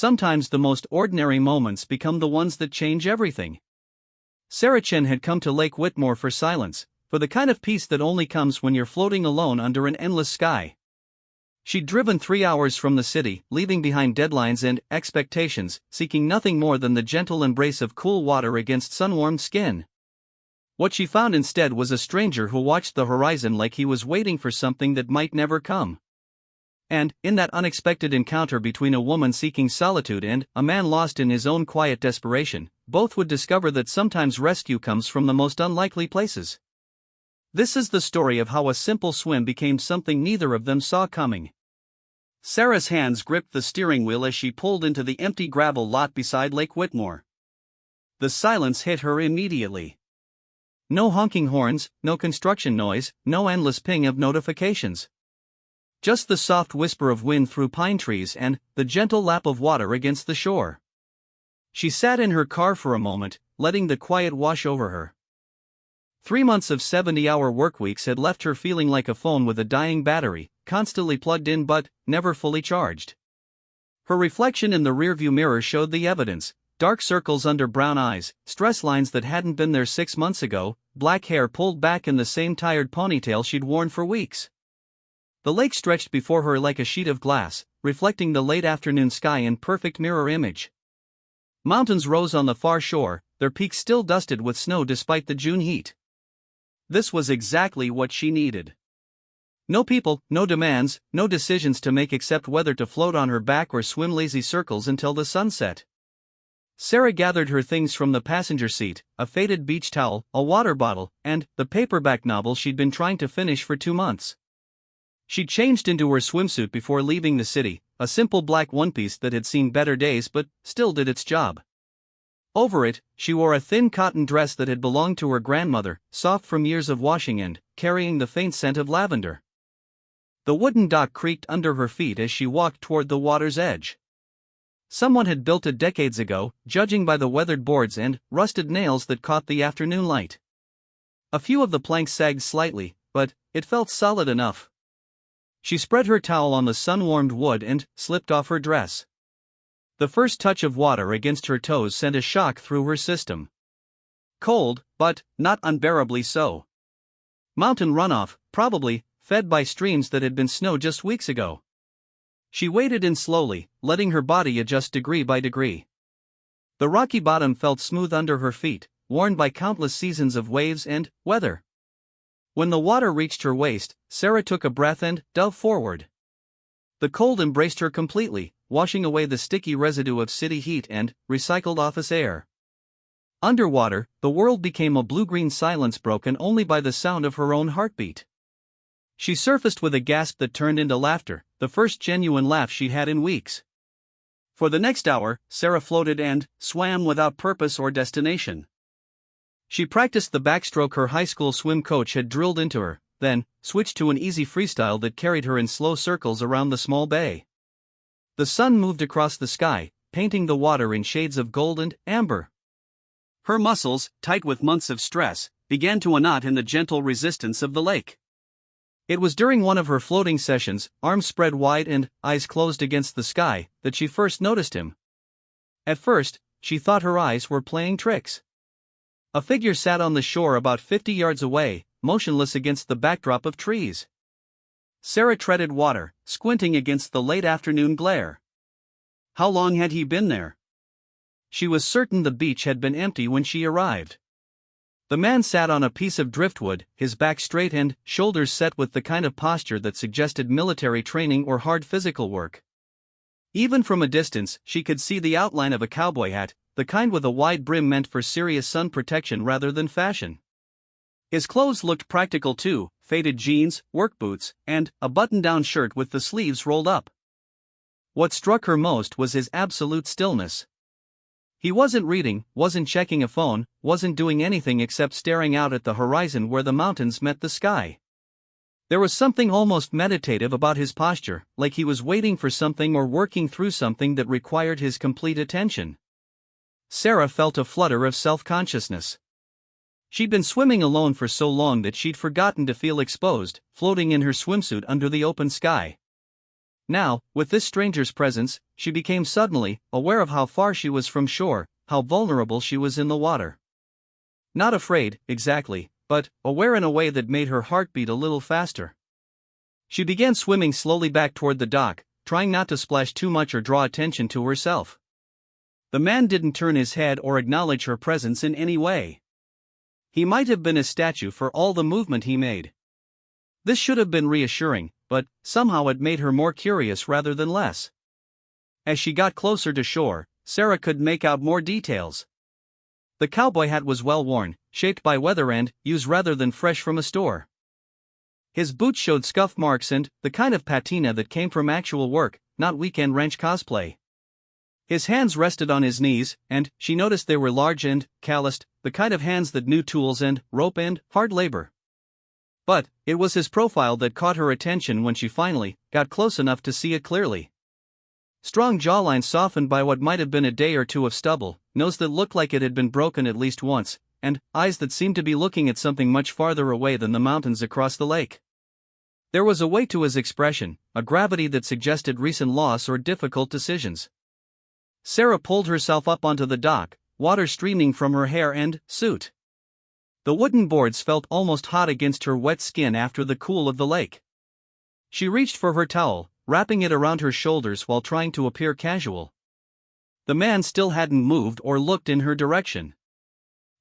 sometimes the most ordinary moments become the ones that change everything. Sarah Chen had come to Lake Whitmore for silence, for the kind of peace that only comes when you're floating alone under an endless sky. She'd driven 3 hours from the city, leaving behind deadlines and expectations, seeking nothing more than the gentle embrace of cool water against sun-warmed skin. What she found instead was a stranger who watched the horizon like he was waiting for something that might never come. And, in that unexpected encounter between a woman seeking solitude and a man lost in his own quiet desperation, both would discover that sometimes rescue comes from the most unlikely places. This is the story of how a simple swim became something neither of them saw coming. Sarah's hands gripped the steering wheel as she pulled into the empty gravel lot beside Lake Whitmore. The silence hit her immediately. No honking horns, no construction noise, no endless ping of notifications. Just the soft whisper of wind through pine trees and the gentle lap of water against the shore. She sat in her car for a moment, letting the quiet wash over her. 3 months of 70-hour workweeks had left her feeling like a phone with a dying battery, constantly plugged in but never fully charged. Her reflection in the rearview mirror showed the evidence: dark circles under brown eyes, stress lines that hadn't been there 6 months ago, black hair pulled back in the same tired ponytail she'd worn for weeks. The lake stretched before her like a sheet of glass, reflecting the late afternoon sky in perfect mirror image. Mountains rose on the far shore, their peaks still dusted with snow despite the June heat. This was exactly what she needed. No people, no demands, no decisions to make except whether to float on her back or swim lazy circles until the sun set. Sarah gathered her things from the passenger seat: a faded beach towel, a water bottle, and the paperback novel she'd been trying to finish for 2 months. She'd changed into her swimsuit before leaving the city, a simple black one-piece that had seen better days but still did its job. Over it, she wore a thin cotton dress that had belonged to her grandmother, soft from years of washing and carrying the faint scent of lavender. The wooden dock creaked under her feet as she walked toward the water's edge. Someone had built it decades ago, judging by the weathered boards and rusted nails that caught the afternoon light. A few of the planks sagged slightly, but it felt solid enough. She spread her towel on the sun-warmed wood and slipped off her dress. The first touch of water against her toes sent a shock through her system. Cold, but not unbearably so. Mountain runoff, probably, fed by streams that had been snow just weeks ago. She waded in slowly, letting her body adjust degree by degree. The rocky bottom felt smooth under her feet, worn by countless seasons of waves and weather. When the water reached her waist, Sarah took a breath and dove forward. The cold embraced her completely, washing away the sticky residue of city heat and recycled office air. Underwater, the world became a blue-green silence broken only by the sound of her own heartbeat. She surfaced with a gasp that turned into laughter, the first genuine laugh she'd had in weeks. For the next hour, Sarah floated and swam without purpose or destination. She practiced the backstroke her high school swim coach had drilled into her, then switched to an easy freestyle that carried her in slow circles around the small bay. The sun moved across the sky, painting the water in shades of gold and amber. Her muscles, tight with months of stress, began to unknot in the gentle resistance of the lake. It was during one of her floating sessions, arms spread wide and eyes closed against the sky, that she first noticed him. At first, she thought her eyes were playing tricks. A figure sat on the shore about 50 yards away, motionless against the backdrop of trees. Sarah treaded water, squinting against the late afternoon glare. How long had he been there? She was certain the beach had been empty when she arrived. The man sat on a piece of driftwood, his back straight and shoulders set with the kind of posture that suggested military training or hard physical work. Even from a distance, she could see the outline of a cowboy hat, the kind with a wide brim meant for serious sun protection rather than fashion. His clothes looked practical too: faded jeans, work boots, and a button-down shirt with the sleeves rolled up. What struck her most was his absolute stillness. He wasn't reading, wasn't checking a phone, wasn't doing anything except staring out at the horizon where the mountains met the sky. There was something almost meditative about his posture, like he was waiting for something or working through something that required his complete attention. Sarah felt a flutter of self-consciousness. She'd been swimming alone for so long that she'd forgotten to feel exposed, floating in her swimsuit under the open sky. Now, with this stranger's presence, she became suddenly aware of how far she was from shore, how vulnerable she was in the water. Not afraid, exactly, but aware in a way that made her heart beat a little faster. She began swimming slowly back toward the dock, trying not to splash too much or draw attention to herself. The man didn't turn his head or acknowledge her presence in any way. He might have been a statue for all the movement he made. This should have been reassuring, but somehow it made her more curious rather than less. As she got closer to shore, Sarah could make out more details. The cowboy hat was well worn, shaped by weather and used rather than fresh from a store. His boots showed scuff marks and the kind of patina that came from actual work, not weekend ranch cosplay. His hands rested on his knees, and she noticed they were large and calloused, the kind of hands that knew tools and rope and hard labor. But it was his profile that caught her attention when she finally got close enough to see it clearly. Strong jawline softened by what might have been a day or two of stubble, nose that looked like it had been broken at least once, and eyes that seemed to be looking at something much farther away than the mountains across the lake. There was a weight to his expression, a gravity that suggested recent loss or difficult decisions. Sarah pulled herself up onto the dock, water streaming from her hair and suit. The wooden boards felt almost hot against her wet skin after the cool of the lake. She reached for her towel, wrapping it around her shoulders while trying to appear casual. The man still hadn't moved or looked in her direction.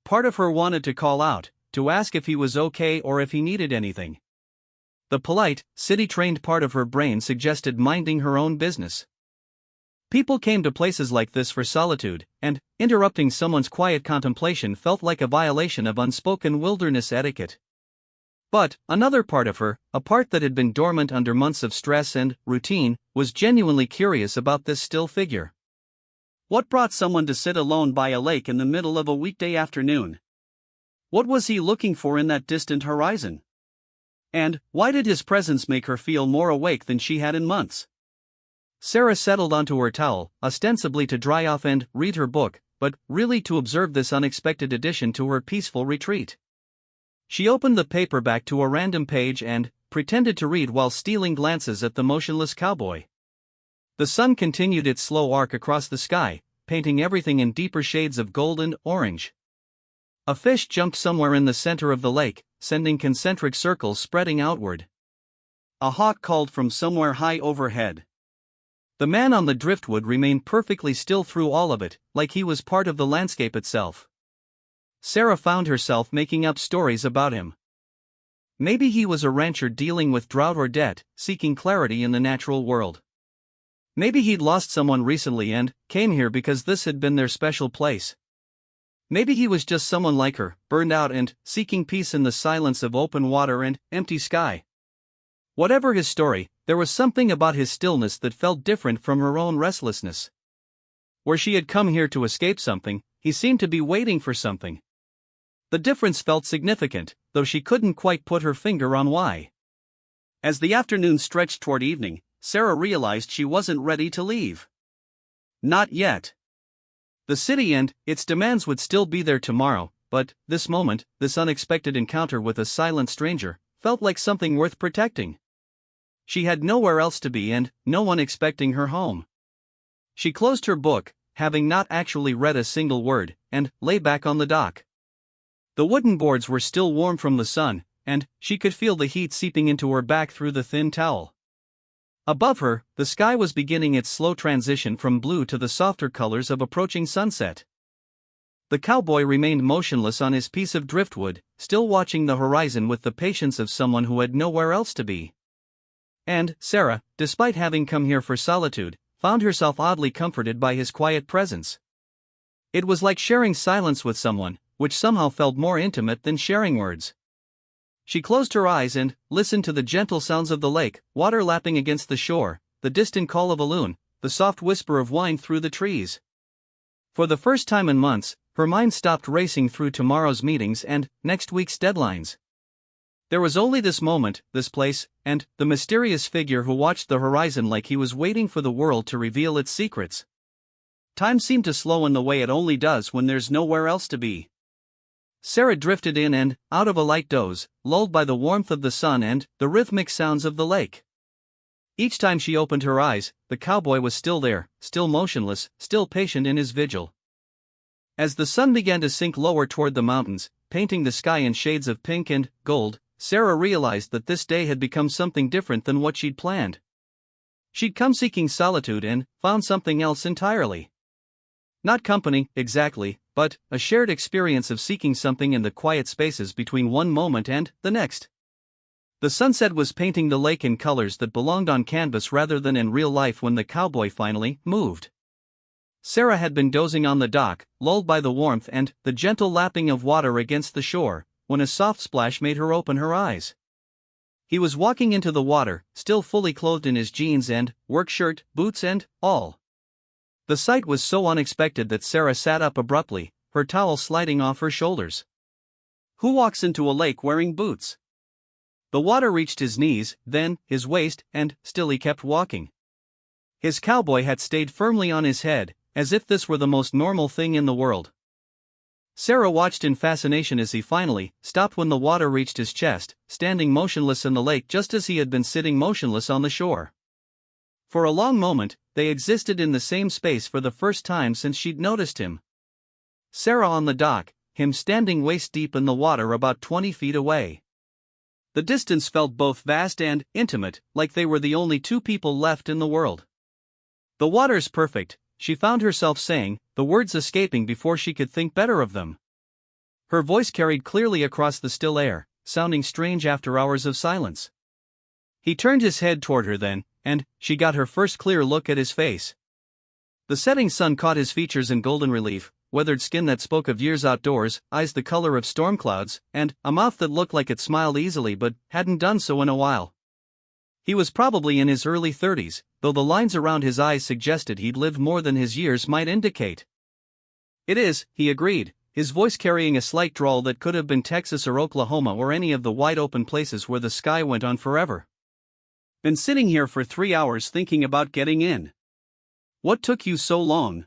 Part of her wanted to call out, to ask if he was okay or if he needed anything. The polite, city-trained part of her brain suggested minding her own business. People came to places like this for solitude, and interrupting someone's quiet contemplation felt like a violation of unspoken wilderness etiquette. But another part of her, a part that had been dormant under months of stress and routine, was genuinely curious about this still figure. What brought someone to sit alone by a lake in the middle of a weekday afternoon? What was he looking for in that distant horizon? And why did his presence make her feel more awake than she had in months? Sarah settled onto her towel, ostensibly to dry off and read her book, but really to observe this unexpected addition to her peaceful retreat. She opened the paperback to a random page and pretended to read while stealing glances at the motionless cowboy. The sun continued its slow arc across the sky, painting everything in deeper shades of gold and orange. A fish jumped somewhere in the center of the lake, sending concentric circles spreading outward. A hawk called from somewhere high overhead. The man on the driftwood remained perfectly still through all of it, like he was part of the landscape itself. Sarah found herself making up stories about him. Maybe he was a rancher dealing with drought or debt, seeking clarity in the natural world. Maybe he'd lost someone recently and came here because this had been their special place. Maybe he was just someone like her, burned out and seeking peace in the silence of open water and empty sky. Whatever his story, there was something about his stillness that felt different from her own restlessness. Where she had come here to escape something, he seemed to be waiting for something. The difference felt significant, though she couldn't quite put her finger on why. As the afternoon stretched toward evening, Sarah realized she wasn't ready to leave. Not yet. The city and its demands would still be there tomorrow, but this moment, this unexpected encounter with a silent stranger, felt like something worth protecting. She had nowhere else to be and no one expecting her home. She closed her book, having not actually read a single word, and lay back on the dock. The wooden boards were still warm from the sun, and she could feel the heat seeping into her back through the thin towel. Above her, the sky was beginning its slow transition from blue to the softer colors of approaching sunset. The cowboy remained motionless on his piece of driftwood, still watching the horizon with the patience of someone who had nowhere else to be. And Sarah, despite having come here for solitude, found herself oddly comforted by his quiet presence. It was like sharing silence with someone, which somehow felt more intimate than sharing words. She closed her eyes and listened to the gentle sounds of the lake, water lapping against the shore, the distant call of a loon, the soft whisper of wind through the trees. For the first time in months, her mind stopped racing through tomorrow's meetings and next week's deadlines. There was only this moment, this place, and the mysterious figure who watched the horizon like he was waiting for the world to reveal its secrets. Time seemed to slow in the way it only does when there's nowhere else to be. Sarah drifted in and out of a light doze, lulled by the warmth of the sun and the rhythmic sounds of the lake. Each time she opened her eyes, the cowboy was still there, still motionless, still patient in his vigil. As the sun began to sink lower toward the mountains, painting the sky in shades of pink and gold, Sarah realized that this day had become something different than what she'd planned. She'd come seeking solitude and found something else entirely. Not company, exactly, but a shared experience of seeking something in the quiet spaces between one moment and the next. The sunset was painting the lake in colors that belonged on canvas rather than in real life when the cowboy finally moved. Sarah had been dozing on the dock, lulled by the warmth and the gentle lapping of water against the shore, when a soft splash made her open her eyes. He was walking into the water, still fully clothed in his jeans and work shirt, boots and all. The sight was so unexpected that Sarah sat up abruptly, her towel sliding off her shoulders. Who walks into a lake wearing boots? The water reached his knees, then his waist, and still he kept walking. His cowboy hat stayed firmly on his head, as if this were the most normal thing in the world. Sarah watched in fascination as he finally stopped when the water reached his chest, standing motionless in the lake just as he had been sitting motionless on the shore. For a long moment, they existed in the same space for the first time since she'd noticed him. Sarah on the dock, him standing waist-deep in the water about 20 feet away. The distance felt both vast and intimate, like they were the only two people left in the world. "The water's perfect," she found herself saying, the words escaping before she could think better of them. Her voice carried clearly across the still air, sounding strange after hours of silence. He turned his head toward her then, and she got her first clear look at his face. The setting sun caught his features in golden relief, weathered skin that spoke of years outdoors, eyes the color of storm clouds, and a mouth that looked like it smiled easily but hadn't done so in a while. He was probably in his early 30s, though the lines around his eyes suggested he'd lived more than his years might indicate. "It is," he agreed, his voice carrying a slight drawl that could have been Texas or Oklahoma or any of the wide-open places where the sky went on forever. "Been sitting here for 3 hours thinking about getting in. What took you so long?"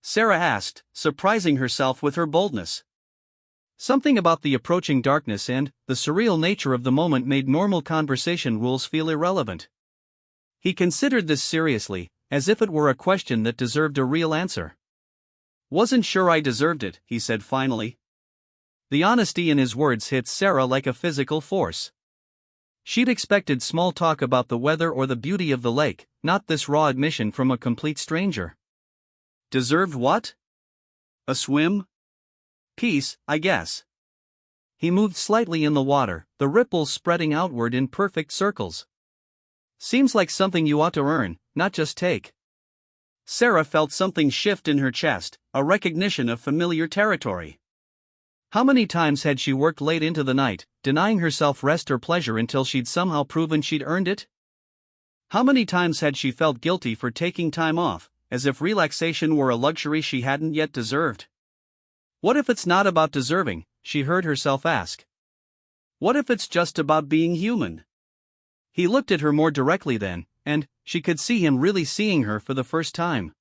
Sarah asked, surprising herself with her boldness. Something about the approaching darkness and the surreal nature of the moment made normal conversation rules feel irrelevant. He considered this seriously, as if it were a question that deserved a real answer. "Wasn't sure I deserved it," he said finally. The honesty in his words hit Sarah like a physical force. She'd expected small talk about the weather or the beauty of the lake, not this raw admission from a complete stranger. "Deserved what? A swim? Peace, I guess." He moved slightly in the water, the ripples spreading outward in perfect circles. "Seems like something you ought to earn, not just take." Sarah felt something shift in her chest, a recognition of familiar territory. How many times had she worked late into the night, denying herself rest or pleasure until she'd somehow proven she'd earned it? How many times had she felt guilty for taking time off, as if relaxation were a luxury she hadn't yet deserved? What if it's not about deserving, she heard herself ask. What if it's just about being human? He looked at her more directly then, and she could see him really seeing her for the first time.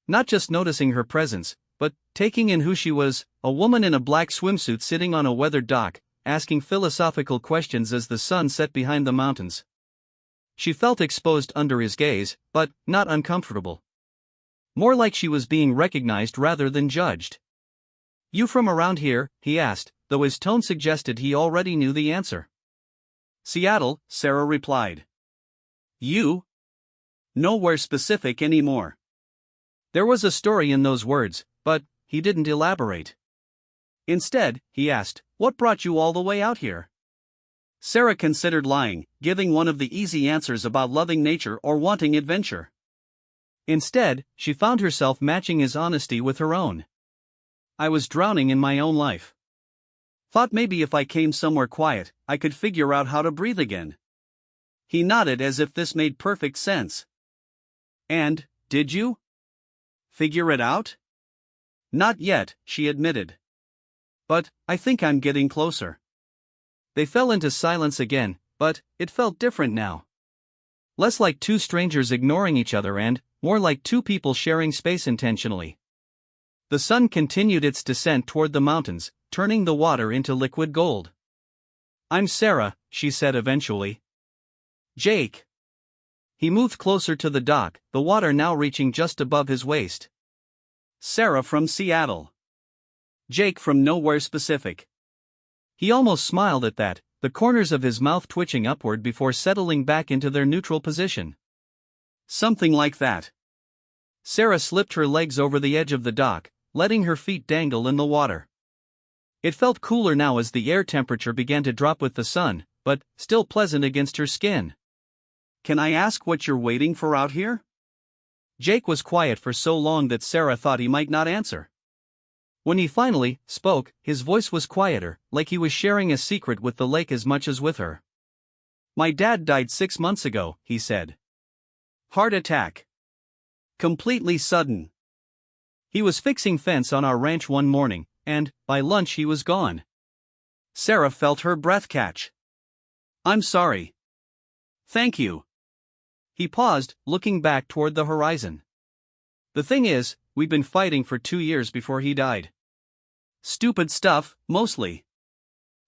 Not just noticing her presence, but taking in who she was, a woman in a black swimsuit sitting on a weathered dock, asking philosophical questions as the sun set behind the mountains. She felt exposed under his gaze, but not uncomfortable. More like she was being recognized rather than judged. "You from around here?" he asked, though his tone suggested he already knew the answer. "Seattle," Sarah replied. "You?" "Nowhere specific anymore." There was a story in those words, but he didn't elaborate. Instead, he asked, "What brought you all the way out here?" Sarah considered lying, giving one of the easy answers about loving nature or wanting adventure. Instead, she found herself matching his honesty with her own. "I was drowning in my own life. Thought maybe if I came somewhere quiet, I could figure out how to breathe again." He nodded as if this made perfect sense. "And, did you? Figure it out?" "Not yet," she admitted. "But I think I'm getting closer." They fell into silence again, but it felt different now. Less like two strangers ignoring each other and more like two people sharing space intentionally. The sun continued its descent toward the mountains, turning the water into liquid gold. "I'm Sarah," she said eventually. "Jake." He moved closer to the dock, the water now reaching just above his waist. Sarah from Seattle. Jake from nowhere specific. He almost smiled at that, the corners of his mouth twitching upward before settling back into their neutral position. Something like that. Sarah slipped her legs over the edge of the dock, letting her feet dangle in the water. It felt cooler now as the air temperature began to drop with the sun, but still pleasant against her skin. Can I ask what you're waiting for out here? Jake was quiet for so long that Sarah thought he might not answer. When he finally spoke, his voice was quieter, like he was sharing a secret with the lake as much as with her. My dad died 6 months ago, he said. Heart attack. Completely sudden. He was fixing fence on our ranch one morning, and by lunch he was gone. Sarah felt her breath catch. I'm sorry. Thank you. He paused, looking back toward the horizon. The thing is, we've been fighting for 2 years before he died. Stupid stuff, mostly.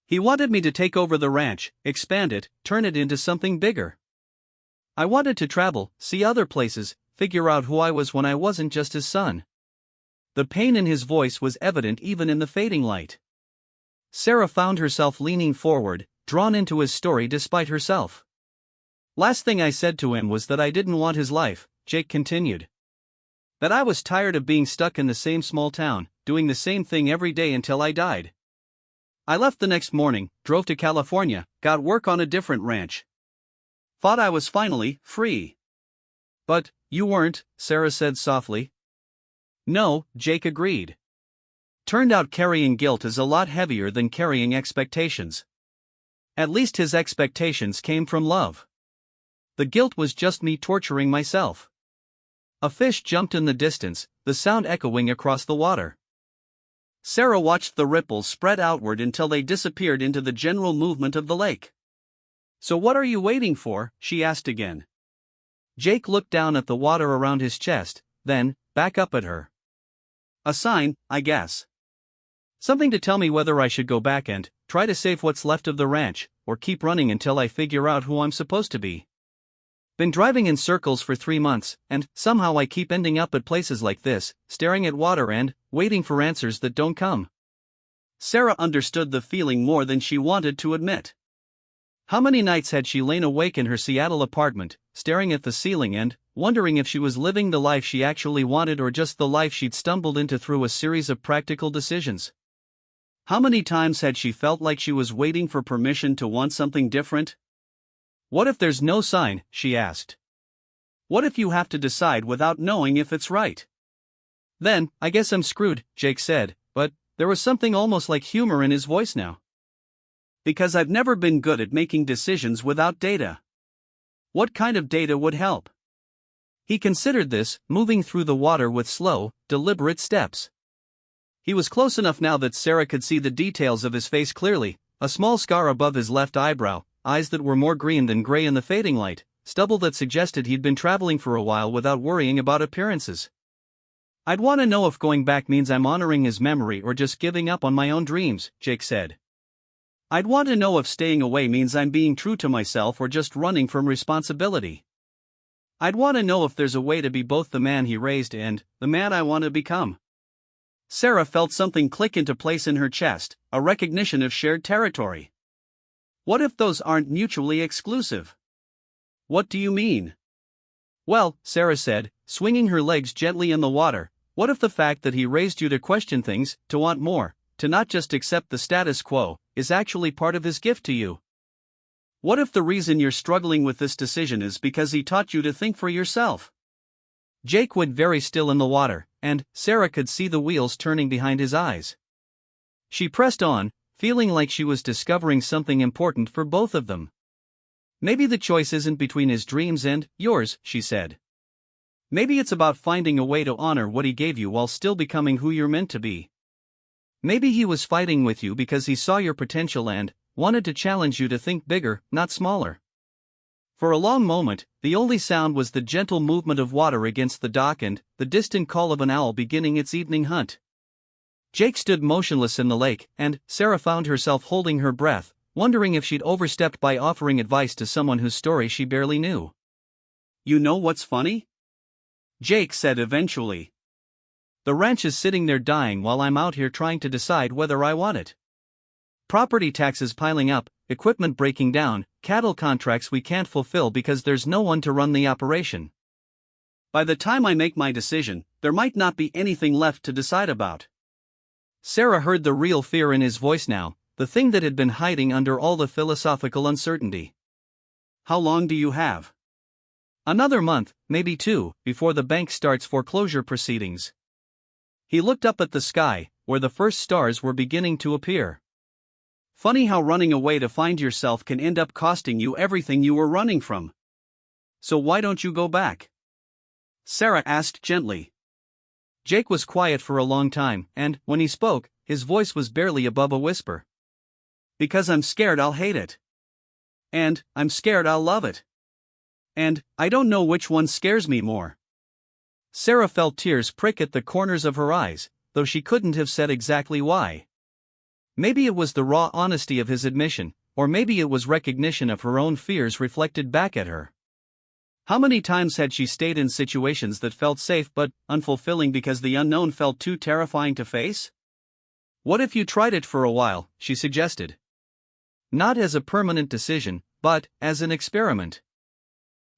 He wanted me to take over the ranch, expand it, turn it into something bigger. I wanted to travel, see other places, figure out who I was when I wasn't just his son. The pain in his voice was evident even in the fading light. Sarah found herself leaning forward, drawn into his story despite herself. Last thing I said to him was that I didn't want his life, Jake continued. That I was tired of being stuck in the same small town, doing the same thing every day until I died. I left the next morning, drove to California, got work on a different ranch. Thought I was finally free. But you weren't, Sarah said softly. No, Jake agreed. Turned out carrying guilt is a lot heavier than carrying expectations. At least his expectations came from love. The guilt was just me torturing myself. A fish jumped in the distance, the sound echoing across the water. Sarah watched the ripples spread outward until they disappeared into the general movement of the lake. So what are you waiting for? She asked again. Jake looked down at the water around his chest, then back up at her. A sign, I guess. Something to tell me whether I should go back and try to save what's left of the ranch, or keep running until I figure out who I'm supposed to be. Been driving in circles for 3 months, and somehow I keep ending up at places like this, staring at water and waiting for answers that don't come. Sarah understood the feeling more than she wanted to admit. How many nights had she lain awake in her Seattle apartment, staring at the ceiling and wondering if she was living the life she actually wanted or just the life she'd stumbled into through a series of practical decisions? How many times had she felt like she was waiting for permission to want something different? What if there's no sign, she asked. What if you have to decide without knowing if it's right? Then, I guess I'm screwed, Jake said, but there was something almost like humor in his voice now. Because I've never been good at making decisions without data. What kind of data would help? He considered this, moving through the water with slow, deliberate steps. He was close enough now that Sarah could see the details of his face clearly, a small scar above his left eyebrow, eyes that were more green than gray in the fading light, stubble that suggested he'd been traveling for a while without worrying about appearances. I'd want to know if going back means I'm honoring his memory or just giving up on my own dreams, Jake said. I'd want to know if staying away means I'm being true to myself or just running from responsibility. I'd want to know if there's a way to be both the man he raised and the man I want to become. Sarah felt something click into place in her chest, a recognition of shared territory. What if those aren't mutually exclusive? What do you mean? Well, Sarah said, swinging her legs gently in the water, what if the fact that he raised you to question things, to want more, to not just accept the status quo, is actually part of his gift to you? What if the reason you're struggling with this decision is because he taught you to think for yourself? Jake went very still in the water, and Sarah could see the wheels turning behind his eyes. She pressed on, feeling like she was discovering something important for both of them. Maybe the choice isn't between his dreams and yours, she said. Maybe it's about finding a way to honor what he gave you while still becoming who you're meant to be. Maybe he was fighting with you because he saw your potential and wanted to challenge you to think bigger, not smaller. For a long moment, the only sound was the gentle movement of water against the dock and the distant call of an owl beginning its evening hunt. Jake stood motionless in the lake, and Sarah found herself holding her breath, wondering if she'd overstepped by offering advice to someone whose story she barely knew. You know what's funny? Jake said eventually. The ranch is sitting there dying while I'm out here trying to decide whether I want it. Property taxes piling up, equipment breaking down, cattle contracts we can't fulfill because there's no one to run the operation. By the time I make my decision, there might not be anything left to decide about. Sarah heard the real fear in his voice now, the thing that had been hiding under all the philosophical uncertainty. How long do you have? Another month, maybe 2, before the bank starts foreclosure proceedings. He looked up at the sky, where the first stars were beginning to appear. Funny how running away to find yourself can end up costing you everything you were running from. So why don't you go back? Sarah asked gently. Jake was quiet for a long time, and, when he spoke, his voice was barely above a whisper. Because I'm scared I'll hate it. And, I'm scared I'll love it. And, I don't know which one scares me more. Sarah felt tears prick at the corners of her eyes, though she couldn't have said exactly why. Maybe it was the raw honesty of his admission, or maybe it was recognition of her own fears reflected back at her. How many times had she stayed in situations that felt safe but unfulfilling because the unknown felt too terrifying to face? What if you tried it for a while, she suggested. Not as a permanent decision, but as an experiment.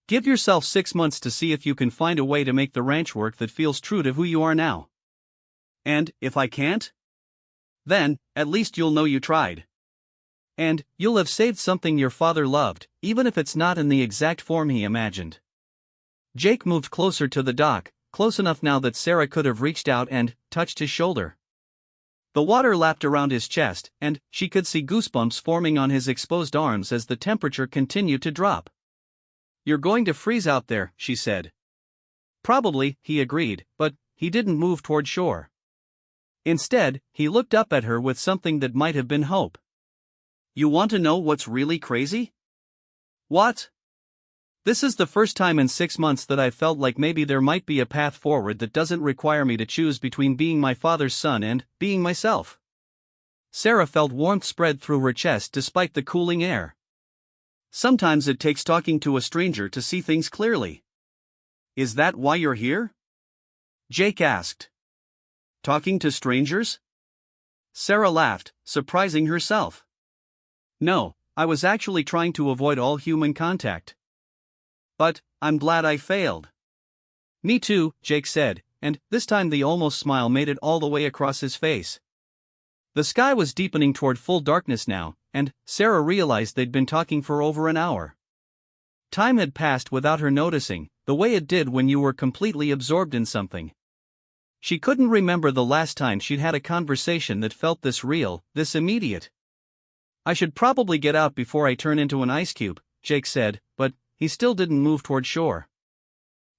Give yourself 6 months to see if you can find a way to make the ranch work that feels true to who you are now. And, if I can't? Then, at least you'll know you tried. And, you'll have saved something your father loved, even if it's not in the exact form he imagined. Jake moved closer to the dock, close enough now that Sarah could have reached out and touched his shoulder. The water lapped around his chest, and she could see goosebumps forming on his exposed arms as the temperature continued to drop. You're going to freeze out there, she said. Probably, he agreed, but he didn't move toward shore. Instead, he looked up at her with something that might have been hope. You want to know what's really crazy? What? This is the first time in 6 months that I felt like maybe there might be a path forward that doesn't require me to choose between being my father's son and being myself. Sarah felt warmth spread through her chest despite the cooling air. Sometimes it takes talking to a stranger to see things clearly. Is that why you're here? Jake asked. Talking to strangers? Sarah laughed, surprising herself. No, I was actually trying to avoid all human contact. But, I'm glad I failed. Me too, Jake said, and this time the almost smile made it all the way across his face. The sky was deepening toward full darkness now, and Sarah realized they'd been talking for over an hour. Time had passed without her noticing, the way it did when you were completely absorbed in something. She couldn't remember the last time she'd had a conversation that felt this real, this immediate. I should probably get out before I turn into an ice cube, Jake said, but he still didn't move toward shore.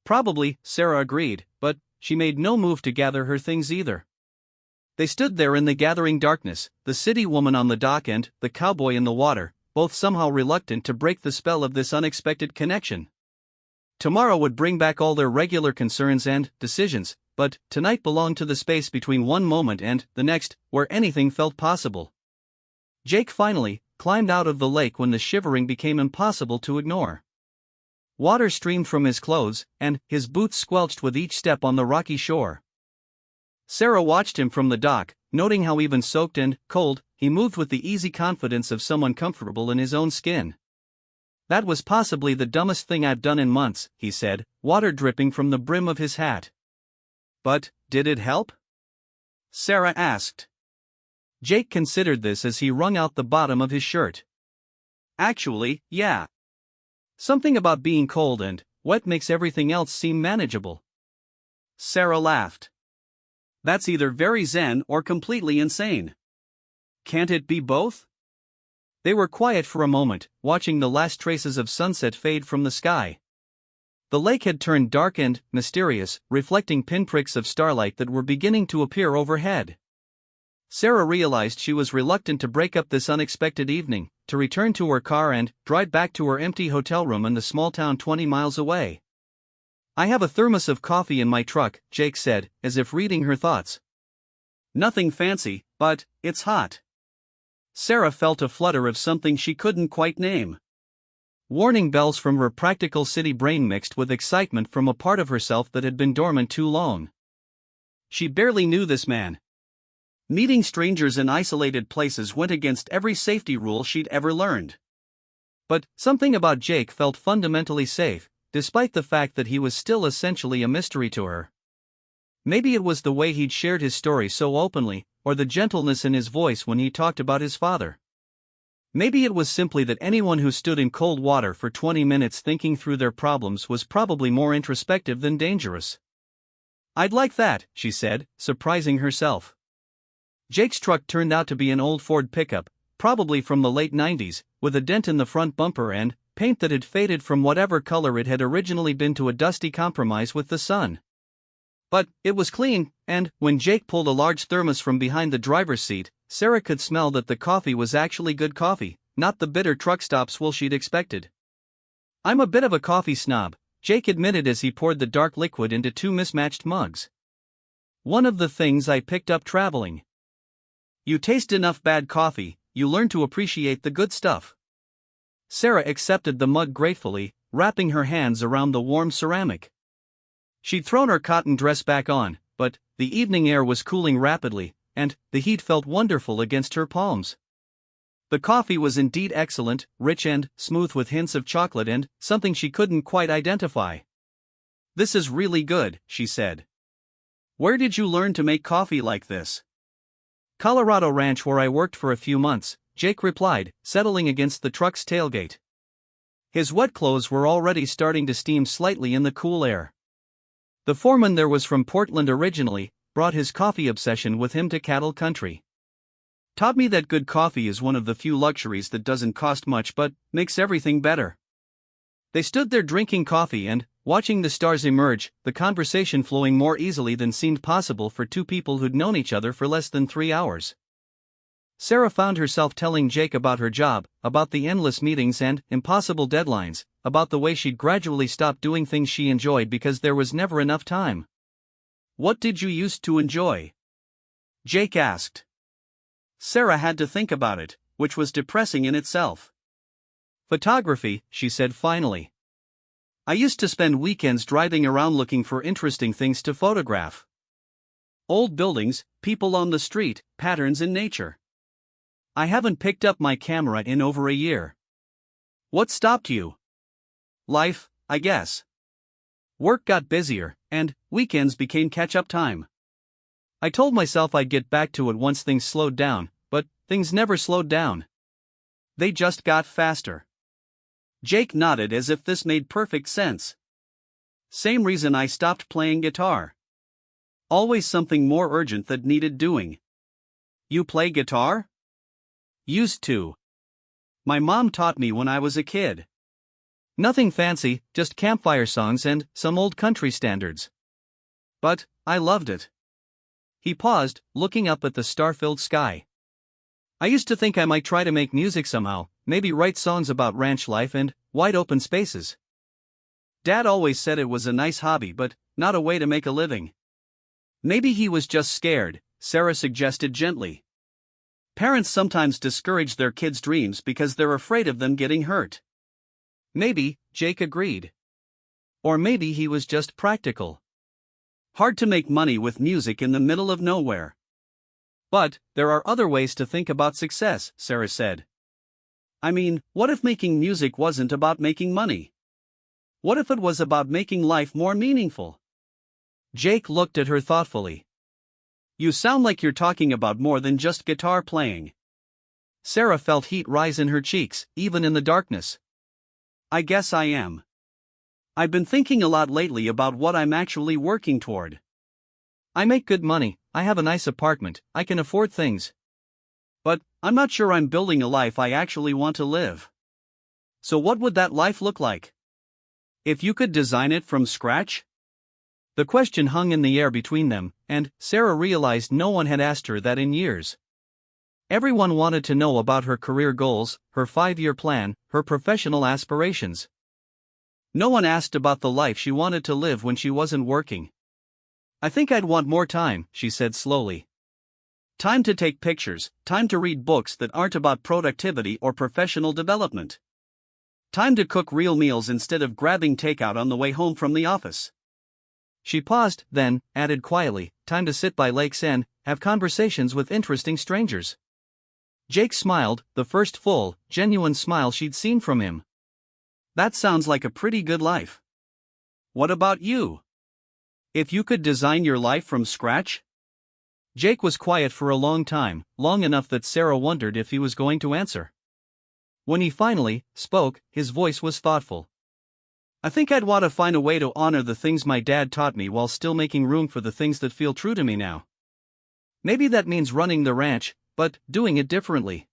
Probably, Sarah agreed, but she made no move to gather her things either. They stood there in the gathering darkness, the city woman on the dock and the cowboy in the water, both somehow reluctant to break the spell of this unexpected connection. Tomorrow would bring back all their regular concerns and decisions, but tonight belonged to the space between one moment and the next, where anything felt possible. Jake finally climbed out of the lake when the shivering became impossible to ignore. Water streamed from his clothes, and his boots squelched with each step on the rocky shore. Sarah watched him from the dock, noting how even soaked and cold, he moved with the easy confidence of someone comfortable in his own skin. That was possibly the dumbest thing I've done in months, he said, water dripping from the brim of his hat. But, did it help? Sarah asked. Jake considered this as he wrung out the bottom of his shirt. Actually, yeah. Something about being cold and wet makes everything else seem manageable. Sarah laughed. That's either very zen or completely insane. Can't it be both? They were quiet for a moment, watching the last traces of sunset fade from the sky. The lake had turned dark and mysterious, reflecting pinpricks of starlight that were beginning to appear overhead. Sarah realized she was reluctant to break up this unexpected evening, to return to her car and drive back to her empty hotel room in the small town 20 miles away. I have a thermos of coffee in my truck, Jake said, as if reading her thoughts. Nothing fancy, but it's hot. Sarah felt a flutter of something she couldn't quite name. Warning bells from her practical city brain mixed with excitement from a part of herself that had been dormant too long. She barely knew this man. Meeting strangers in isolated places went against every safety rule she'd ever learned. But something about Jake felt fundamentally safe, despite the fact that he was still essentially a mystery to her. Maybe it was the way he'd shared his story so openly, or the gentleness in his voice when he talked about his father. Maybe it was simply that anyone who stood in cold water for 20 minutes thinking through their problems was probably more introspective than dangerous. "I'd like that," she said, surprising herself. Jake's truck turned out to be an old Ford pickup, probably from the late 90s, with a dent in the front bumper and paint that had faded from whatever color it had originally been to a dusty compromise with the sun. But it was clean, and when Jake pulled a large thermos from behind the driver's seat, Sarah could smell that the coffee was actually good coffee, not the bitter truck stop swill she'd expected. "I'm a bit of a coffee snob," Jake admitted as he poured the dark liquid into two mismatched mugs. "One of the things I picked up traveling. You taste enough bad coffee, you learn to appreciate the good stuff." Sarah accepted the mug gratefully, wrapping her hands around the warm ceramic. She'd thrown her cotton dress back on, but the evening air was cooling rapidly, and the heat felt wonderful against her palms. The coffee was indeed excellent, rich and smooth with hints of chocolate and something she couldn't quite identify. "This is really good," she said. "Where did you learn to make coffee like this?" "Colorado ranch where I worked for a few months," Jake replied, settling against the truck's tailgate. His wet clothes were already starting to steam slightly in the cool air. The foreman there was from Portland originally, brought his coffee obsession with him to cattle country. "Taught me that good coffee is one of the few luxuries that doesn't cost much but makes everything better." They stood there drinking coffee and watching the stars emerge, the conversation flowing more easily than seemed possible for two people who'd known each other for less than 3 hours. Sarah found herself telling Jake about her job, about the endless meetings and impossible deadlines, about the way she'd gradually stopped doing things she enjoyed because there was never enough time. "What did you used to enjoy?" Jake asked. Sarah had to think about it, which was depressing in itself. "Photography," she said finally. "I used to spend weekends driving around looking for interesting things to photograph. Old buildings, people on the street, patterns in nature. I haven't picked up my camera in over a year." "What stopped you?" "Life, I guess. Work got busier, and weekends became catch-up time. I told myself I'd get back to it once things slowed down, but things never slowed down. They just got faster." Jake nodded as if this made perfect sense. "Same reason I stopped playing guitar. Always something more urgent that needed doing." "You play guitar?" "Used to. My mom taught me when I was a kid. Nothing fancy, just campfire songs and some old country standards. But I loved it." He paused, looking up at the star-filled sky. "I used to think I might try to make music somehow, maybe write songs about ranch life and wide open spaces. Dad always said it was a nice hobby but not a way to make a living." "Maybe he was just scared," Sarah suggested gently. "Parents sometimes discourage their kids' dreams because they're afraid of them getting hurt." "Maybe," Jake agreed. "Or maybe he was just practical. Hard to make money with music in the middle of nowhere." "But there are other ways to think about success," Sarah said. "I mean, what if making music wasn't about making money? What if it was about making life more meaningful?" Jake looked at her thoughtfully. "You sound like you're talking about more than just guitar playing." Sarah felt heat rise in her cheeks, even in the darkness. "I guess I am. I've been thinking a lot lately about what I'm actually working toward. I make good money, I have a nice apartment, I can afford things. But I'm not sure I'm building a life I actually want to live. So what would that life look like? If you could design it from scratch?" The question hung in the air between them, and Sarah realized no one had asked her that in years. Everyone wanted to know about her career goals, her 5-year plan, her professional aspirations. No one asked about the life she wanted to live when she wasn't working. "I think I'd want more time," she said slowly. "Time to take pictures, time to read books that aren't about productivity or professional development. Time to cook real meals instead of grabbing takeout on the way home from the office. She paused, then added quietly, time to sit by lakes and have conversations with interesting strangers. Jake smiled, the first full, genuine smile she'd seen from him. That sounds like a pretty good life. What about you? If you could design your life from scratch? Jake was quiet for a long time, long enough that Sarah wondered if he was going to answer. When he finally spoke, his voice was thoughtful. I think I'd want to find a way to honor the things my dad taught me while still making room for the things that feel true to me now. Maybe that means running the ranch, but doing it differently.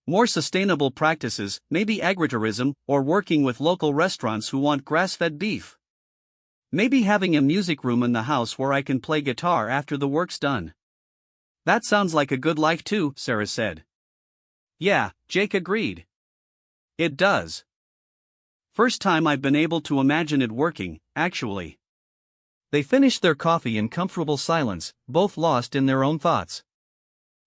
More sustainable practices, maybe agritourism, or working with local restaurants who want grass-fed beef. Maybe having a music room in the house where I can play guitar after the work's done. That sounds like a good life too, Sarah said. Yeah, Jake agreed. It does. First time I've been able to imagine it working, actually. They finished their coffee in comfortable silence, both lost in their own thoughts.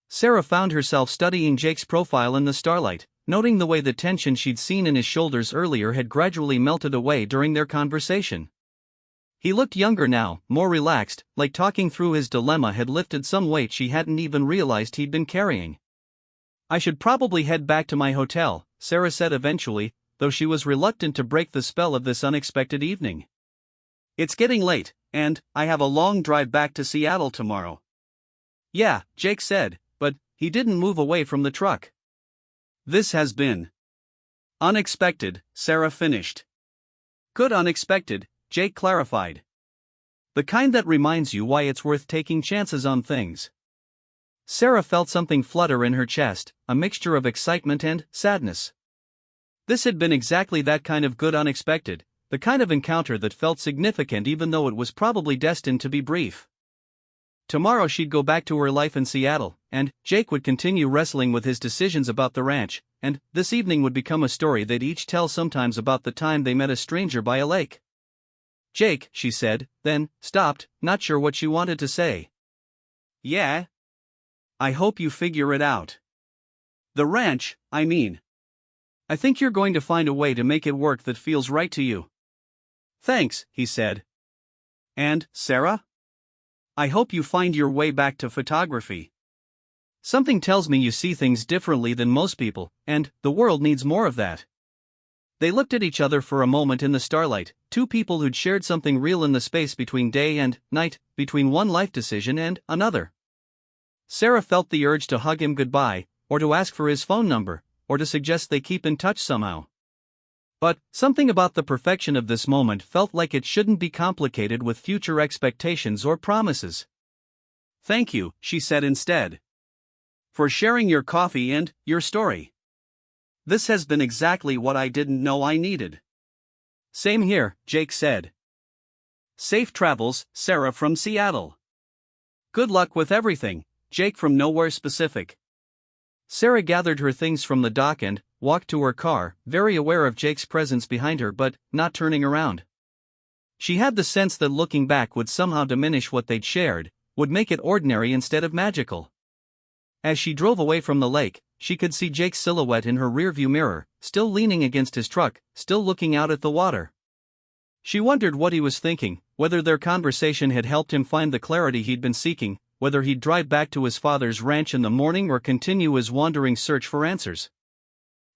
Sarah found herself studying Jake's profile in the starlight, noting the way the tension she'd seen in his shoulders earlier had gradually melted away during their conversation. He looked younger now, more relaxed, like talking through his dilemma had lifted some weight she hadn't even realized he'd been carrying. I should probably head back to my hotel, Sarah said eventually, though she was reluctant to break the spell of this unexpected evening. It's getting late, and I have a long drive back to Seattle tomorrow. Yeah, Jake said, but he didn't move away from the truck. This has been unexpected, Sarah finished. Good unexpected, Jake clarified. The kind that reminds you why it's worth taking chances on things. Sarah felt something flutter in her chest, a mixture of excitement and sadness. This had been exactly that kind of good unexpected, the kind of encounter that felt significant even though it was probably destined to be brief. Tomorrow she'd go back to her life in Seattle, and Jake would continue wrestling with his decisions about the ranch, and this evening would become a story they'd each tell sometimes about the time they met a stranger by a lake. Jake, she said, then stopped, not sure what she wanted to say. Yeah? I hope you figure it out. The ranch, I mean. I think you're going to find a way to make it work that feels right to you. Thanks, he said. And, Sarah? I hope you find your way back to photography. Something tells me you see things differently than most people, and the world needs more of that. They looked at each other for a moment in the starlight, two people who'd shared something real in the space between day and night, between one life decision and another. Sarah felt the urge to hug him goodbye, or to ask for his phone number, or to suggest they keep in touch somehow. But something about the perfection of this moment felt like it shouldn't be complicated with future expectations or promises. Thank you, she said instead, for sharing your coffee and your story. This has been exactly what I didn't know I needed. Same here, Jake said. Safe travels, Sarah from Seattle. Good luck with everything, Jake from nowhere specific. Sarah gathered her things from the dock and walked to her car, very aware of Jake's presence behind her but not turning around. She had the sense that looking back would somehow diminish what they'd shared, would make it ordinary instead of magical. As she drove away from the lake, she could see Jake's silhouette in her rearview mirror, still leaning against his truck, still looking out at the water. She wondered what he was thinking, whether their conversation had helped him find the clarity he'd been seeking, whether he'd drive back to his father's ranch in the morning or continue his wandering search for answers.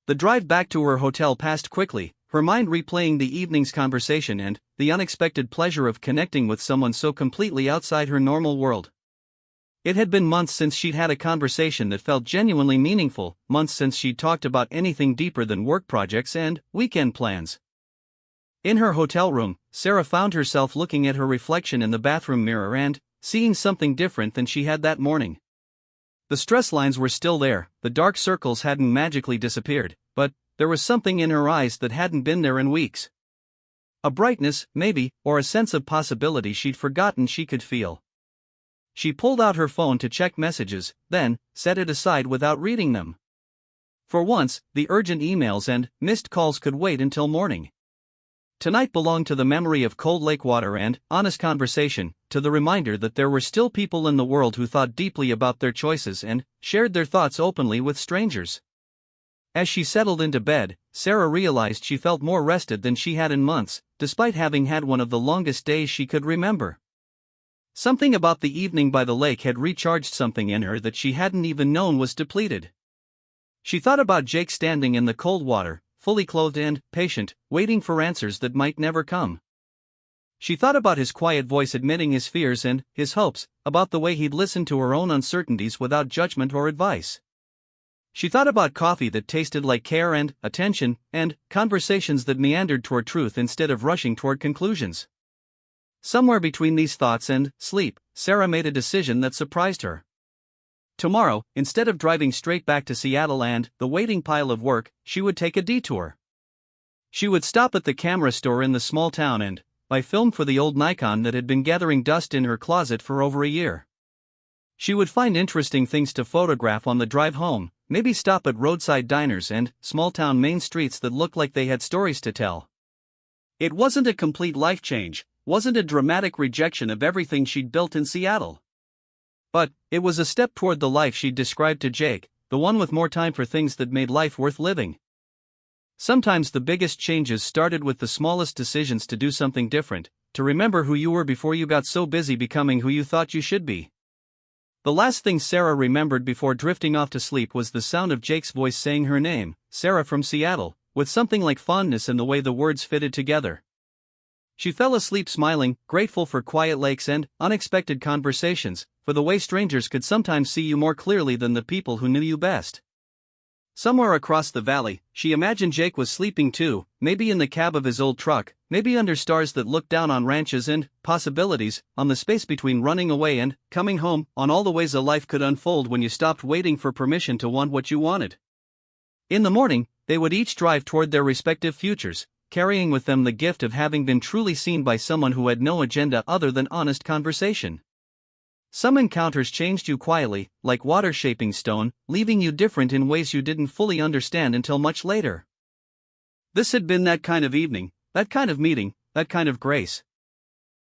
The drive back to her hotel passed quickly, her mind replaying the evening's conversation and the unexpected pleasure of connecting with someone so completely outside her normal world. It had been months since she'd had a conversation that felt genuinely meaningful, months since she'd talked about anything deeper than work projects and weekend plans. In her hotel room, Sarah found herself looking at her reflection in the bathroom mirror and seeing something different than she had that morning. The stress lines were still there, the dark circles hadn't magically disappeared, but there was something in her eyes that hadn't been there in weeks. A brightness, maybe, or a sense of possibility she'd forgotten she could feel. She pulled out her phone to check messages, then set it aside without reading them. For once, the urgent emails and missed calls could wait until morning. Tonight belonged to the memory of cold lake water and honest conversation, to the reminder that there were still people in the world who thought deeply about their choices and shared their thoughts openly with strangers. As she settled into bed, Sarah realized she felt more rested than she had in months, despite having had one of the longest days she could remember. Something about the evening by the lake had recharged something in her that she hadn't even known was depleted. She thought about Jake standing in the cold water, fully clothed and patient, waiting for answers that might never come. She thought about his quiet voice admitting his fears and his hopes, about the way he'd listened to her own uncertainties without judgment or advice. She thought about coffee that tasted like care and attention, and conversations that meandered toward truth instead of rushing toward conclusions. Somewhere between these thoughts and sleep, Sarah made a decision that surprised her. Tomorrow, instead of driving straight back to Seattle and the waiting pile of work, she would take a detour. She would stop at the camera store in the small town and buy film for the old Nikon that had been gathering dust in her closet for over a year. She would find interesting things to photograph on the drive home, maybe stop at roadside diners and small-town main streets that looked like they had stories to tell. It wasn't a complete life change, wasn't a dramatic rejection of everything she'd built in Seattle. But it was a step toward the life she'd described to Jake, the one with more time for things that made life worth living. Sometimes the biggest changes started with the smallest decisions to do something different, to remember who you were before you got so busy becoming who you thought you should be. The last thing Sarah remembered before drifting off to sleep was the sound of Jake's voice saying her name, Sarah from Seattle, with something like fondness in the way the words fitted together. She fell asleep smiling, grateful for quiet lakes and unexpected conversations, for the way strangers could sometimes see you more clearly than the people who knew you best. Somewhere across the valley, she imagined Jake was sleeping too, maybe in the cab of his old truck, maybe under stars that looked down on ranches and possibilities, on the space between running away and coming home, on all the ways a life could unfold when you stopped waiting for permission to want what you wanted. In the morning, they would each drive toward their respective futures, carrying with them the gift of having been truly seen by someone who had no agenda other than honest conversation. Some encounters changed you quietly, like water shaping stone, leaving you different in ways you didn't fully understand until much later. This had been that kind of evening, that kind of meeting, that kind of grace.